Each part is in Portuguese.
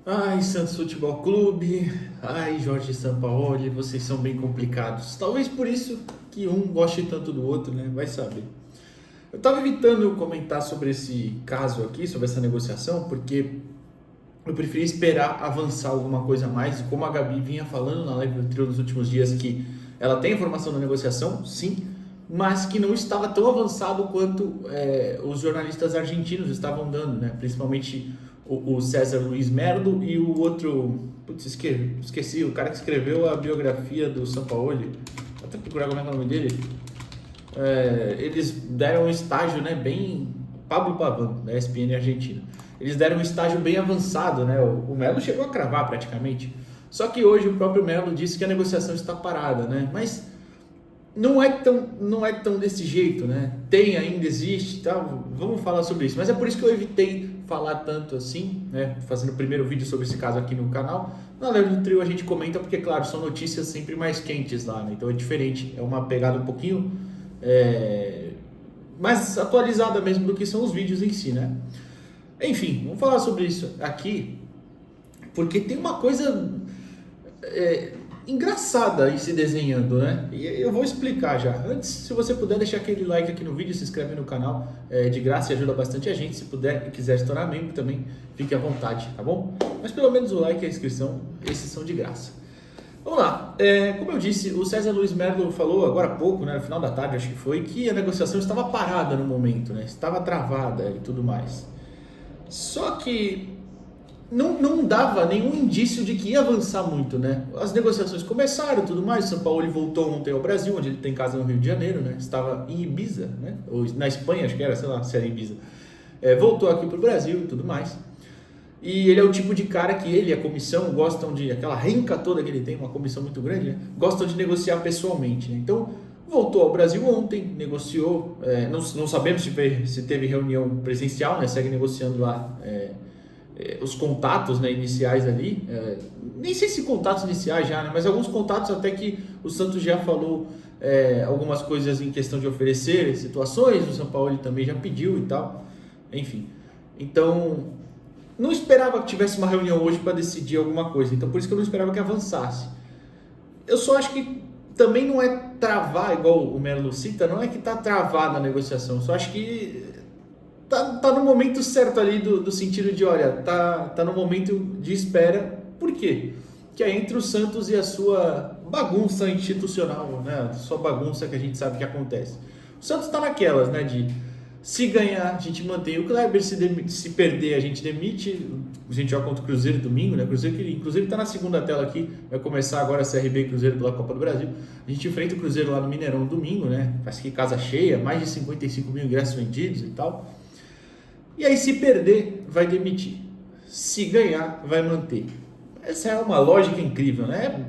Ai, Santos Futebol Clube, ai, Jorge Sampaoli, vocês são bem complicados. Talvez por isso que um goste tanto do outro, né? Vai saber. Eu tava evitando comentar sobre esse caso aqui, sobre essa negociação, porque eu preferi esperar avançar alguma coisa a mais. E como a Gabi vinha falando na live do trio nos últimos dias, que ela tem informação da negociação, sim, mas que não estava tão avançado quanto os jornalistas argentinos estavam dando, né? Principalmente o César Luiz Merlo e o outro, putz, esqueci, o cara que escreveu a biografia do Sampaoli. Vou até procurar como é que é o nome dele. Eles deram um estágio, né, bem... Pablo Pavan, da ESPN Argentina. Eles deram um estágio bem avançado, né? O Melo chegou a cravar praticamente. Só que hoje o próprio Melo disse que a negociação está parada, né? Mas não é tão desse jeito, né? Tem ainda, existe e tal. Vamos falar sobre isso. Mas é por isso que eu evitei falar tanto assim, né? Fazendo o primeiro vídeo sobre esse caso aqui no canal. Na live do trio a gente comenta porque, claro, são notícias sempre mais quentes lá, né? Então é diferente. É uma pegada um pouquinho mais atualizada mesmo do que são os vídeos em si, né? Enfim, vamos falar sobre isso aqui, porque tem uma coisa engraçada aí se desenhando, né? E eu vou explicar já. Antes, se você puder deixar aquele like aqui no vídeo, se inscreve no canal, de graça e ajuda bastante a gente. Se puder e quiser se tornar membro também, fique à vontade, tá bom? Mas pelo menos o like e a inscrição, esses são de graça. Vamos lá, como eu disse, o César Luiz Merlo falou agora há pouco, né, no final da tarde acho que foi, que a negociação estava parada no momento, né, estava travada e tudo mais. Só que não dava nenhum indício de que ia avançar muito, né? As negociações começaram e tudo mais, o São Paulo voltou ontem ao Brasil, onde ele tem casa no Rio de Janeiro, né, estava em Ibiza, né, ou na Espanha, acho que era, sei lá, se era Ibiza. Voltou aqui para o Brasil e tudo mais. E ele é o tipo de cara que ele e a comissão gostam de, aquela renca toda que ele tem, uma comissão muito grande, né? Gostam de negociar pessoalmente, né? Então, voltou ao Brasil ontem, negociou, não sabemos se teve reunião presencial, né? Segue negociando lá os contatos, né, iniciais ali, nem sei se contatos iniciais já, né? Mas alguns contatos até que o Santos já falou algumas coisas em questão de oferecer situações, o São Paulo também já pediu e tal, enfim. Então... não esperava que tivesse uma reunião hoje para decidir alguma coisa, então por isso que eu não esperava que avançasse. Eu só acho que também não é travar, igual o Melo cita, não é que está travada a negociação, só acho que tá no momento certo ali do sentido de, olha, tá no momento de espera. Por quê? Que é entre o Santos e a sua bagunça institucional, né? A sua bagunça que a gente sabe que acontece. O Santos está naquelas, né, de... se ganhar, a gente mantém o Kleber, se perder, a gente demite. A gente joga contra o Cruzeiro domingo, né? Cruzeiro que inclusive está na segunda tela aqui, vai começar agora a CRB e Cruzeiro pela Copa do Brasil. A gente enfrenta o Cruzeiro lá no Mineirão domingo, né? Parece que casa cheia, mais de 55 mil ingressos vendidos e tal. E aí, se perder, vai demitir. Se ganhar, vai manter. Essa é uma lógica incrível, né?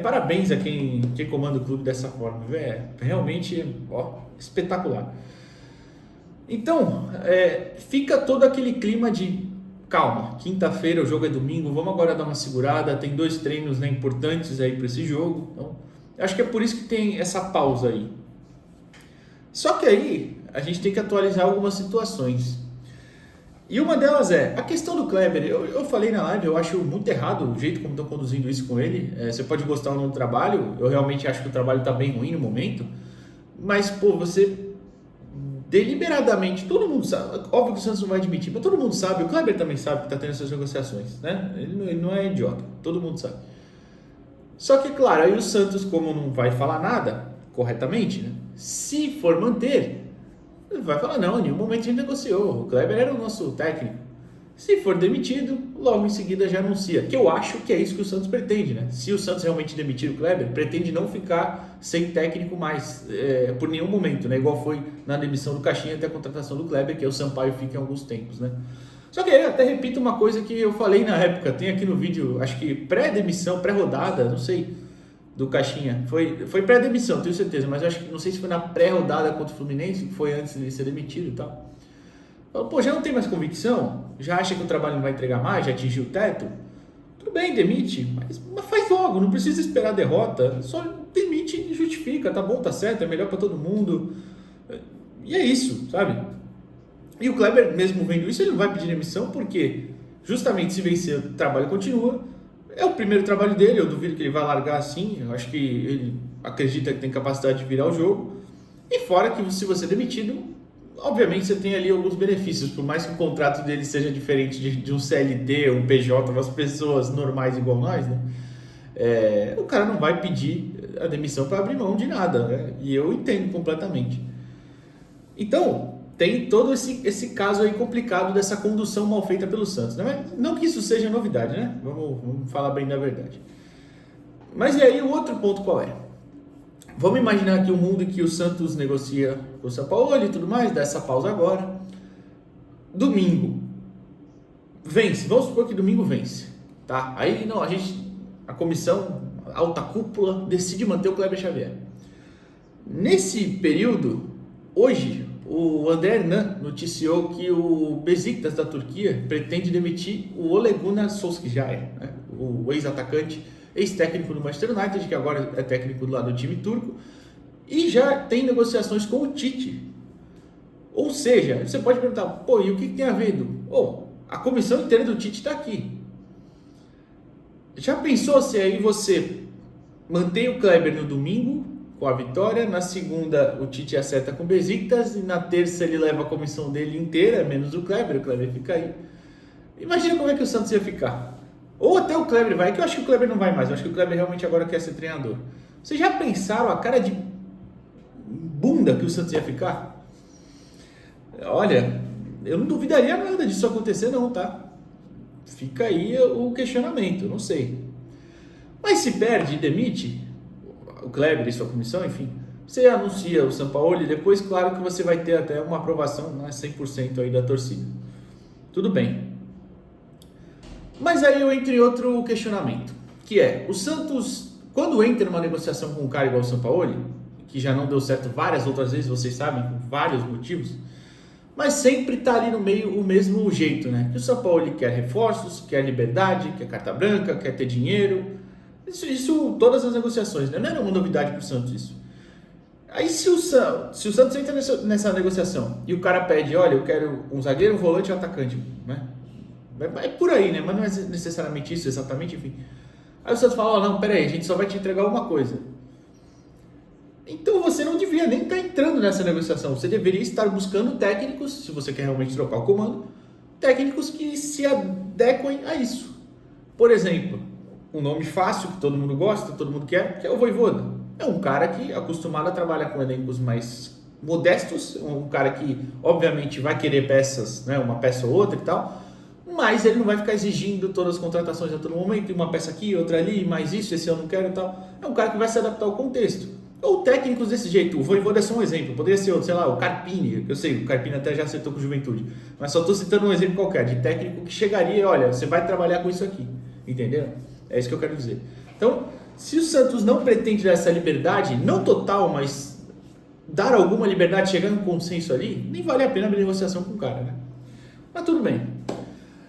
Parabéns a quem comanda o clube dessa forma. Realmente, espetacular. Então, fica todo aquele clima de calma, quinta-feira o jogo é domingo, vamos agora dar uma segurada, tem 2 treinos, né, importantes aí para esse jogo, então acho que é por isso que tem essa pausa aí. Só que aí a gente tem que atualizar algumas situações, e uma delas é a questão do Kleber. Eu falei na live, eu acho muito errado o jeito como estão conduzindo isso com ele. Você pode gostar ou não do trabalho, eu realmente acho que o trabalho está bem ruim no momento, mas pô, você... deliberadamente, todo mundo sabe, óbvio que o Santos não vai admitir, mas todo mundo sabe, o Kleber também sabe que está tendo essas negociações, né? Ele não é idiota, todo mundo sabe. Só que, claro, aí o Santos, como não vai falar nada corretamente, né? Se for manter, ele vai falar, não, em nenhum momento a gente negociou, o Kleber era o nosso técnico. Se for demitido, logo em seguida já anuncia, que eu acho que é isso que o Santos pretende, né? Se o Santos realmente demitir o Kleber, pretende não ficar sem técnico mais, por nenhum momento, né? Igual foi na demissão do Caixinha até a contratação do Kleber, que é o Sampaio fica em alguns tempos, né? Só que eu até repito uma coisa que eu falei na época, tem aqui no vídeo, acho que pré-demissão, pré-rodada, não sei, do Caixinha. Foi pré-demissão, tenho certeza, mas eu acho que não sei se foi na pré-rodada contra o Fluminense, que foi antes de ser demitido e tal. Pô, já não tem mais convicção? Já acha que o trabalho não vai entregar mais? Já atingiu o teto? Tudo bem, demite, mas faz logo, não precisa esperar a derrota, só demite e justifica, tá bom, tá certo, é melhor para todo mundo. E é isso, sabe? E o Kleber, mesmo vendo isso, ele não vai pedir demissão porque Justamente se vencer, o trabalho continua. É o primeiro trabalho dele, eu duvido que ele vai largar assim. Eu acho que ele acredita que tem capacidade de virar o jogo. E fora que se você é demitido, obviamente você tem ali alguns benefícios. Por mais que o contrato dele seja diferente de um CLT, um PJ, umas pessoas normais igual nós, né? O cara não vai pedir a demissão para abrir mão de nada, né? E eu entendo completamente. Então, tem todo esse caso aí complicado dessa condução mal feita pelo Santos, né? Não que isso seja novidade, né? Vamos falar bem da verdade. Mas e aí o outro ponto qual é? Vamos imaginar aqui um mundo em que o Santos negocia com o São Paulo e tudo mais, dá essa pausa agora. Domingo vence, vamos supor que domingo vence, tá? Aí não, a comissão, a alta cúpula decide manter o Kleber Xavier. Nesse período, hoje, o André Hernan noticiou que o Beşiktaş da Turquia pretende demitir o Ole Gunnar Solskjaer, né? O ex-atacante, ex-técnico do Manchester United, que agora é técnico do lado do time turco, e já tem negociações com o Tite. Ou seja, você pode perguntar, pô, e o que tem a ver, Edu? A comissão inteira do Tite está aqui. Já pensou se aí você mantém o Kleber no domingo com a vitória, na segunda o Tite acerta com o Beşiktaş e na terça ele leva a comissão dele inteira, menos o Kleber fica aí. Imagina como é que o Santos ia ficar. Ou até o Kleber vai, que eu acho que o Kleber não vai mais, eu acho que o Kleber realmente agora quer ser treinador. Vocês já pensaram a cara de bunda que o Santos ia ficar? Olha, eu não duvidaria nada disso acontecer não, tá? Fica aí o questionamento, não sei. Mas se perde e demite o Kleber e sua comissão, enfim, você anuncia o Sampaoli e depois, claro que você vai ter até uma aprovação, não é 100% aí da torcida. Tudo bem. Mas aí eu entro em outro questionamento, que é, o Santos, quando entra numa negociação com um cara igual o Sampaoli, que já não deu certo várias outras vezes, vocês sabem, por vários motivos, mas sempre tá ali no meio o mesmo jeito, né? Que o Sampaoli quer reforços, quer liberdade, quer carta branca, quer ter dinheiro. Isso todas as negociações, né? Não era uma novidade pro Santos isso. Aí se o Santos entra nessa negociação e o cara pede, olha, eu quero um zagueiro, um volante e um atacante, né? É por aí, né? Mas não é necessariamente isso, exatamente, enfim. Aí o Santos fala, não, peraí, a gente só vai te entregar uma coisa. Então você não devia nem estar entrando nessa negociação. Você deveria estar buscando técnicos, se você quer realmente trocar o comando, técnicos que se adequem a isso. Por exemplo, um nome fácil que todo mundo gosta, todo mundo quer, que é o Vojvoda. É um cara que é acostumado a trabalhar com elencos mais modestos, um cara que obviamente vai querer peças, né, uma peça ou outra e tal, mas ele não vai ficar exigindo todas as contratações a todo momento, uma peça aqui, outra ali, mais isso, esse eu não quero e tal. É um cara que vai se adaptar ao contexto. Ou técnicos desse jeito, o Vojvoda é só um exemplo, poderia ser outro, sei lá, o Carpini, eu sei, o Carpini até já acertou com o Juventude, mas só estou citando um exemplo qualquer, de técnico que chegaria, olha, você vai trabalhar com isso aqui, entendeu? É isso que eu quero dizer. Então, se o Santos não pretende dar essa liberdade, não total, mas dar alguma liberdade, chegar em um consenso ali, nem vale a pena abrir negociação com o cara, né? Mas tudo bem.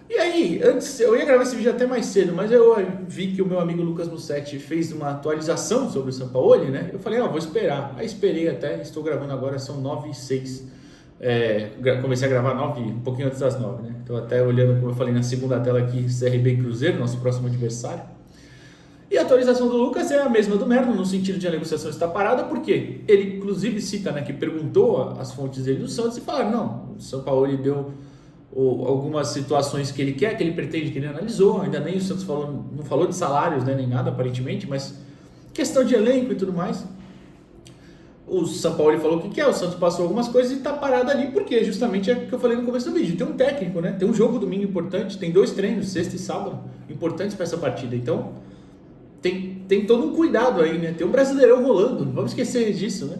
E aí, antes, eu ia gravar esse vídeo até mais cedo, mas eu vi que o meu amigo Lucas Mussetti fez uma atualização sobre o Sampaoli, né? Eu falei, vou esperar. Aí esperei até, estou gravando agora, são 9h06. Comecei a gravar um pouquinho antes das 9, né? Estou até olhando, como eu falei, na segunda tela aqui, CRB e Cruzeiro, nosso próximo adversário. E a atualização do Lucas é a mesma do Merno, no sentido de a negociação está parada, porque ele inclusive cita, né, que perguntou as fontes dele do Santos e falaram, não, o Sampaoli deu algumas situações que ele quer, que ele pretende, que ele analisou, ainda nem o Santos não falou de salários, né, nem nada aparentemente, mas questão de elenco e tudo mais. O Sampaoli falou o que quer, o Santos passou algumas coisas e está parado ali, porque justamente é o que eu falei no começo do vídeo, tem um técnico, né, tem um jogo domingo importante, tem 2 treinos, sexta e sábado, importantes para essa partida, então tem todo um cuidado aí, né, tem um Brasileirão rolando, não vamos esquecer disso, né,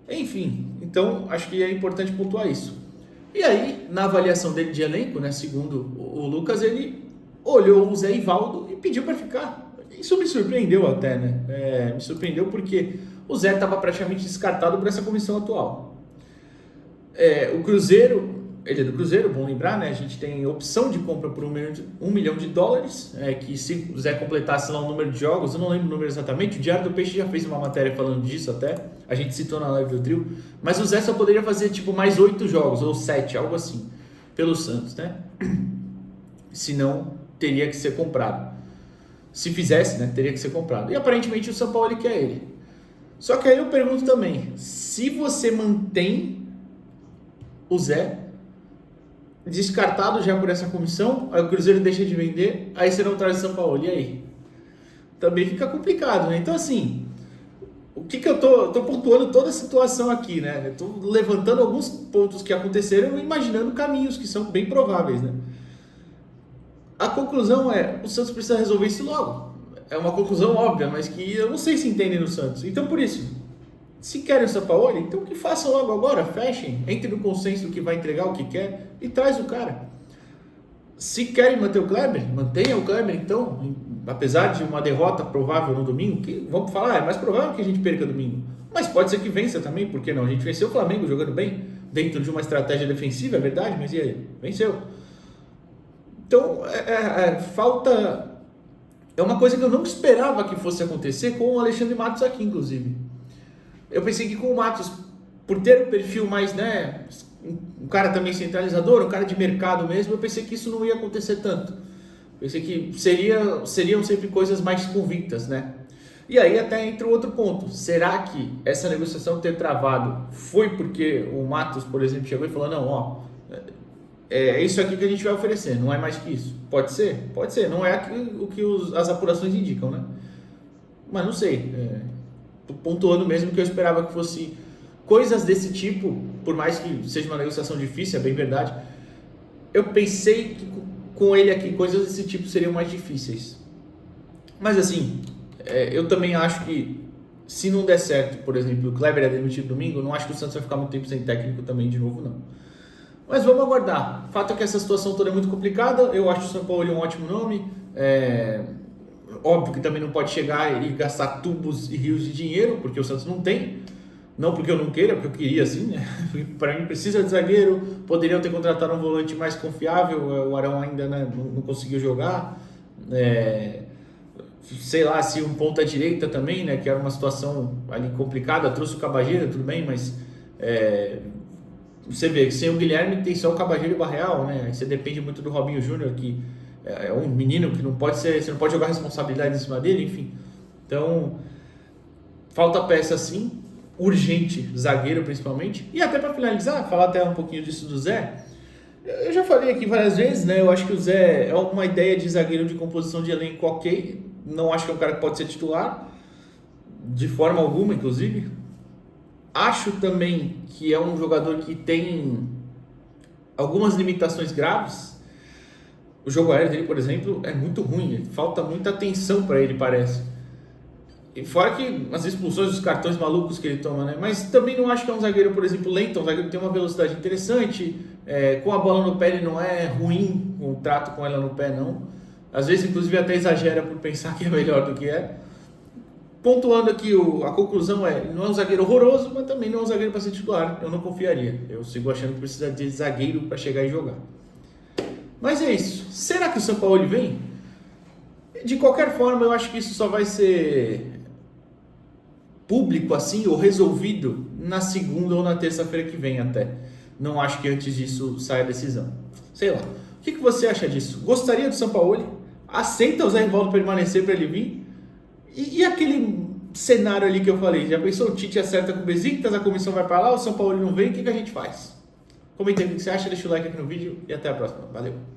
enfim, então acho que é importante pontuar isso. E aí, na avaliação dele de elenco, né, segundo o Lucas, ele olhou o Zé Ivaldo e pediu para ficar. Isso me surpreendeu até, né? Me surpreendeu porque o Zé estava praticamente descartado por essa comissão atual. O Cruzeiro, ele é do Cruzeiro, bom lembrar, né? A gente tem opção de compra por $1 milhão, que se o Zé completasse lá um número de jogos, eu não lembro o número exatamente, o Diário do Peixe já fez uma matéria falando disso até, a gente citou na live do trio, mas o Zé só poderia fazer tipo mais 8 jogos, ou 7, algo assim, pelo Santos, né? senão teria que ser comprado. Se fizesse, né, teria que ser comprado. E aparentemente o São Paulo quer ele. Só que aí eu pergunto também, se você mantém o Zé descartado já por essa comissão, aí o Cruzeiro deixa de vender, aí você não traz o São Paulo, e aí? Também fica complicado, né? Então assim, o que eu tô pontuando toda a situação aqui, né? Eu tô levantando alguns pontos que aconteceram e imaginando caminhos que são bem prováveis, né? A conclusão é, o Santos precisa resolver isso logo. É uma conclusão óbvia, mas que eu não sei se entendem no Santos. Então por isso, se querem o Sampaoli, então que façam logo agora, fechem, entre no consenso do que vai entregar, o que quer e traz o cara. Se querem manter o Kleber, mantenha o Kleber então, apesar de uma derrota provável no domingo, que vamos falar, é mais provável que a gente perca domingo, mas pode ser que vença também, por que não? A gente venceu o Flamengo jogando bem, dentro de uma estratégia defensiva, é verdade, mas e aí? Venceu. Então, falta... É uma coisa que eu não esperava que fosse acontecer com o Alexandre Matos aqui, inclusive. Eu pensei que com o Matos, por ter um perfil mais, né, um cara também centralizador, um cara de mercado mesmo, eu pensei que isso não ia acontecer tanto. Pensei que seriam sempre coisas mais convictas, né? E aí até entra o outro ponto. Será que essa negociação ter travado foi porque o Matos, por exemplo, chegou e falou, não, ó, é isso aqui que a gente vai oferecer, não é mais que isso? Pode ser? Pode ser. Não é o que as apurações indicam, né? Mas não sei. Tô pontuando mesmo que eu esperava que fosse coisas desse tipo, por mais que seja uma negociação difícil, é bem verdade. Eu pensei que com ele aqui, coisas desse tipo seriam mais difíceis. Mas assim, eu também acho que se não der certo, por exemplo, o Kleber é demitido domingo, não acho que o Santos vai ficar muito tempo sem técnico também de novo, não. Mas vamos aguardar. O fato é que essa situação toda é muito complicada. Eu acho o São Paulo um ótimo nome. Óbvio que também não pode chegar e gastar tubos e rios de dinheiro, porque o Santos não tem. Não porque eu não queira, porque eu queria sim, né? Para mim precisa de zagueiro. Poderiam ter contratado um volante mais confiável. O Arão ainda, né, não conseguiu jogar. Sei lá, se um ponta-direita também, né? Que era uma situação ali complicada. Trouxe o Cabageira, tudo bem, mas... você vê que sem o Guilherme tem só o Cabageiro e o Barreal, né? Aí você depende muito do Robinho Júnior, que é um menino que não pode ser, você não pode jogar responsabilidade em cima dele, enfim. Então, falta peça sim, urgente, zagueiro principalmente. E até para finalizar, falar até um pouquinho disso do Zé. Eu já falei aqui várias vezes, né? Eu acho que o Zé é uma ideia de zagueiro de composição de elenco ok. Não acho que é um cara que pode ser titular, de forma alguma, inclusive. Acho também que é um jogador que tem algumas limitações graves. O jogo aéreo dele, por exemplo, é muito ruim. Falta muita atenção para ele, parece. E fora que as expulsões dos cartões malucos que ele toma, né? Mas também não acho que é um zagueiro, por exemplo, lento. É um zagueiro que tem uma velocidade interessante. Com a bola no pé ele não é ruim. O trato com ela no pé, não. Às vezes, inclusive, até exagera por pensar que é melhor do que é. Pontuando aqui, a conclusão não é um zagueiro horroroso, mas também não é um zagueiro para ser titular. Eu não confiaria. Eu sigo achando que precisa de zagueiro para chegar e jogar. Mas é isso. Será que o São Paulo vem? De qualquer forma, eu acho que isso só vai ser público assim, ou resolvido na segunda ou na terça-feira que vem até. Não acho que antes disso saia a decisão. Sei lá. O que você acha disso? Gostaria do São Paulo? Aceita o Zé Rivaldo permanecer para ele vir? E aquele cenário ali que eu falei, já pensou? O Tite acerta com o Besiktas, a comissão vai para lá, o São Paulo não vem, o que a gente faz? Comenta aí o que você acha, deixa o like aqui no vídeo e até a próxima. Valeu!